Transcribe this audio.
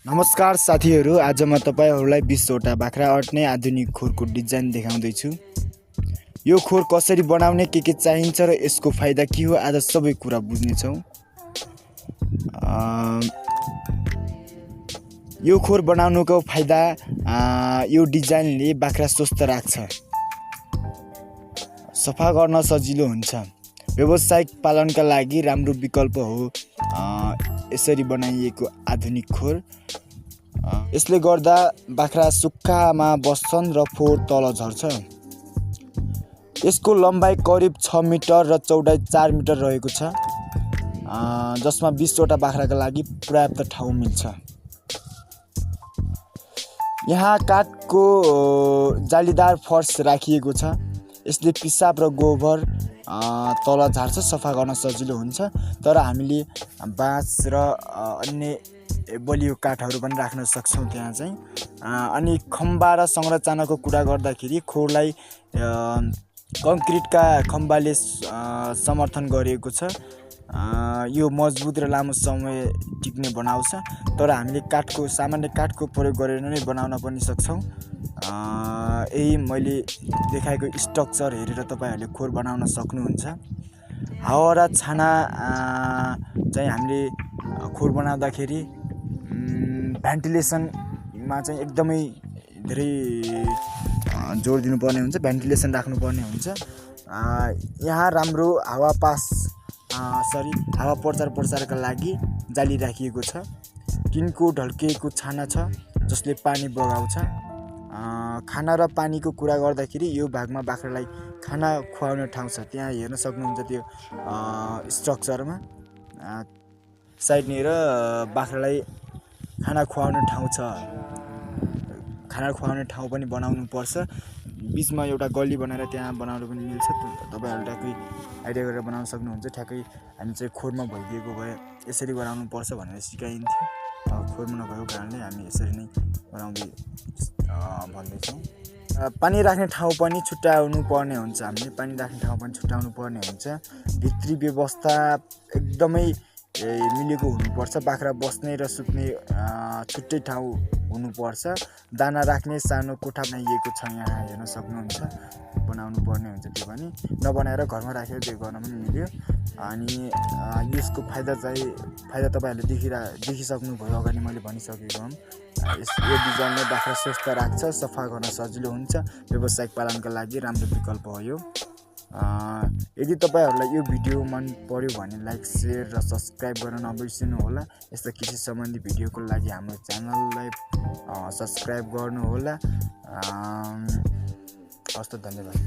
नमस्कार साथीहरू, आज म तपाईहरुलाई 20 वटा बाख्रा अट्ने आधुनिक खोरको डिजाइन देखाउँदै छु। यो खोर कसरी बनाउने, के चाहिन्छ र यसको फाइदा के हो, आज सबै कुरा बुझ्ने छौं। यो खोर बनाउनुको फाइदा, यो डिजाइनले बाख्रा स्वस्थ राख्छ, सफा गर्न सजिलो हुन्छ, व्यावसायिक पालनका लागि राम्रो विकल्प हो। यसरी बनाइएको आधुनिक खोर, यसले गर्दा बाख्रा सुक्खामा बस्छन् र फोहोर तल झर्छ। यसको लम्बाइ करिब 6 मिटर र चौडाइ 4 मिटर रहेको छ, जसमा 20 वटा बाख्राका लागि पर्याप्त ठाउँ मिल्छ। यहाँ काठको जालीदार फर्श राखिएको छ, यसले पिसाब र गोबर तल झार्छ, सफा गर्न सजिलो हुन्छ। तर हामीले बाँस र अन्य बलियो काठहरू पनि राख्न सक्छौँ त्यहाँ चाहिँ। अनि खम्बा र संरचनाको कुरा गर्दाखेरि खोरलाई कङ्क्रिटका खम्बाले समर्थन गरिएको छ। यो मजबुत र लामो समय टिक्ने बनाउँछ। तर हामीले सामान्य काठको प्रयोग गरेर नै बनाउन पनि सक्छौँ। यही मैले देखाएको स्ट्रक्चर हेरेर तपाईहरुले खोर बनाउन सक्नुहुन्छ। हावा र छाना चाहिँ हामीले खोर बनाउँदाखेरि भेन्टिलेसनमा चाहिँ एकदमै धेरै जोड दिनुपर्ने हुन्छ, भेन्टिलेसन राख्नुपर्ने हुन्छ। यहाँ राम्रो हावा प्रचारका लागि जाली राखिएको छ। टिनको ढल्किएको छाना छ जसले पानी बगाउँछ। खाना र पानीको कुरा गर्दाखेरि यो भागमा बाख्रालाई खाना खुवाउने ठाउँ छ, त्यहाँ हेर्न सक्नुहुन्छ त्यो स्ट्रक्चरमा साइडनिर बाख्रालाई खाना खुवाउने ठाउँ छ। खाना खुवाउने ठाउँ पनि बनाउनु पर्छ, बीचमा एउटा गल्ली बनाएर त्यहाँ बनाउनु पनि मिल्छ। तपाईहरुले ट्याक्कै आइडिया गरेर बनाउन सक्नुहुन्छ। ठ्याक्कै हामी चाहिँ खोरमा भइदिएको भए यसरी बनाउनु पर्छ भनेर सिकाइन्थ्यो। खोरमा नभएको कारणले हामी यसरी नै बनाउँदै भन्दैछौँ। पानी राख्ने ठाउँ पनि छुट्याउनु पर्ने हुन्छ, हामीले पानी राख्ने ठाउँ पनि छुट्याउनु पर्ने हुन्छ। भित्री व्यवस्था एकदमै मिलेको हुनुपर्छ। बाख्रा बस्ने र सुत्ने छुट्टै ठाउँ हुनुपर्छ। दाना राख्ने सानो कोठा बनाइएको छ, यहाँ हेर्न सक्नुहुन्छ। बनाउनु पर्ने हुन्छ, त्यो पनि नबनाएर घरमा राखेर त्यो गर्न पनि मिल्यो। अनि यसको फाइदा तपाईहरुले देखिसक्नुभयो, अगाडि मैले भनिसकेको हुँ। यो डिजाइनले बाख्रा स्वस्थ राख्छ, सफा गर्न सजिलो हुन्छ, व्यावसायिक पालनका लागि राम्रो विकल्प हो यो। यदि तपाईहरुलाई यो भिडियो मन पर्यो भने लाइक, शेयर र सब्स्क्राइब गर्न नबिर्सिनु होला। यस्ता कृषि सम्बन्धी भिडियोको लागि हाम्रो च्यानललाई सब्स्क्राइब गर्नु होला। हस्त, धन्यवाद।